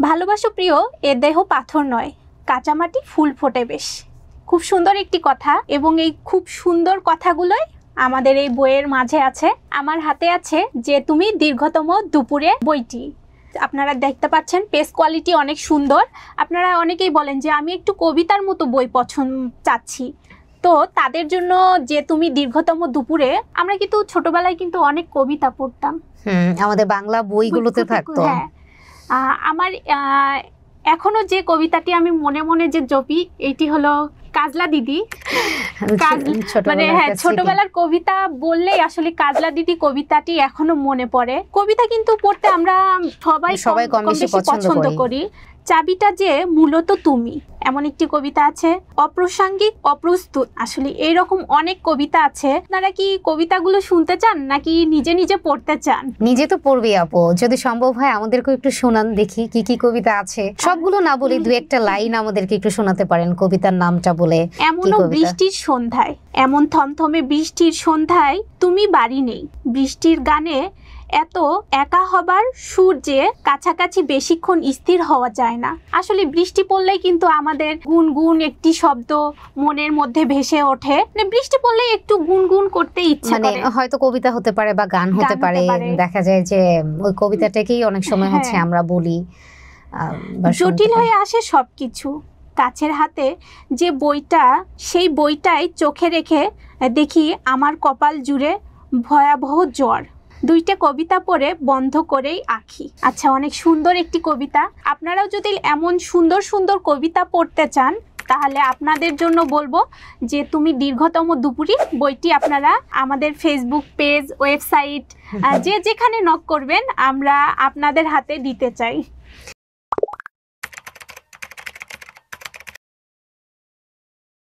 ভালোবাসো প্রিয়, এ দেহ পাথর নয়, কাঁচামাটি ফুল ফোটে বেশ। খুব সুন্দর একটি কথা, এবং এই খুব সুন্দর কথাগুলোই আমাদের এই বইয়ের মাঝে আছে। আমার হাতে আছে যে তুমি দীর্ঘতম দুপুরে বইটি। আপনারা দেখতে পাচ্ছেন পেজ কোয়ালিটি অনেক সুন্দর। আপনারা অনেকেই বলেন যে আমি একটু কবিতার মতো বই পছন্দ চাচ্ছি, তো তাদের জন্য যে তুমি দীর্ঘতম দুপুরে, আমরা কিন্তু ছোটবেলায় কিন্তু অনেক কবিতা পড়তাম, আমাদের বাংলা বইগুলোতে থাকতো। হ্যাঁ, আমার এখনো যে কবিতাটি আমি মনে মনে যে জপি, এইটি হলো কাজলা দিদি। মানে হ্যাঁ, ছোটবেলার কবিতা বললেই আসলে কাজলা দিদি কবিতাটি এখনো মনে পড়ে। কবিতা কিন্তু পড়তে আমরা সবাই কম বেশি পছন্দ করি। চাবিটা যে মূলত তুমি, এমন একটি কবিতা আছে। অপ্রাসঙ্গিক, অপ্রস্তুত, আসলে এইরকম অনেক কবিতা আছে। আপনারা কি কবিতাগুলো শুনতে চান নাকি নিজে নিজে পড়তে চান? নিজে তো পড়বি আপু, যদি সম্ভব হয় আমাদেরকে একটু শোনান দেখি কি কি কবিতা আছে। সবগুলো না বলি, দু একটা লাইন আমাদেরকে একটু শোনাতে পারেন কবিতার নামটা বলে। এমনও বৃষ্টির সন্ধ্যায়, এমন থমথমে বৃষ্টির সন্ধ্যায় তুমি বাড়ি নেই, বৃষ্টির গানে এত একা হবার সুর যে কাছাকাছি বেশিক্ষণ স্থির হওয়া যায় না। আসলে বৃষ্টি পড়লেই কিন্তু আমাদের গুনগুন একটি শব্দ মনের মধ্যে ভেসে ওঠে। মানে বৃষ্টি পড়লে একটু গুনগুন করতে ইচ্ছে করে। হয়তো কবিতা হতে পারে বা গান হতে পারে। দেখা যায় যে ওই কবিতাটাকেই অনেক সময় হচ্ছে আমরা বলি। জটিল হয়ে আসে সবকিছু কাছের হাতে যে বইটা, সেই বইটাই চোখে রেখে দেখি আমার কপাল জুড়ে ভয়াবহ জ্বর। দুইটা কবিতা পড়ে বন্ধ করেই আঁখি। আচ্ছা, অনেক সুন্দর একটি কবিতা। আপনারাও যদি এমন সুন্দর সুন্দর কবিতা পড়তে চান, তাহলে আপনাদের জন্য বলবো যে তুমি দীর্ঘতম দুপুরি বইটি আপনারা আমাদের ফেসবুক পেজ, ওয়েবসাইট, যে যেখানে নক করবেন আমরা আপনাদের হাতে দিতে চাই।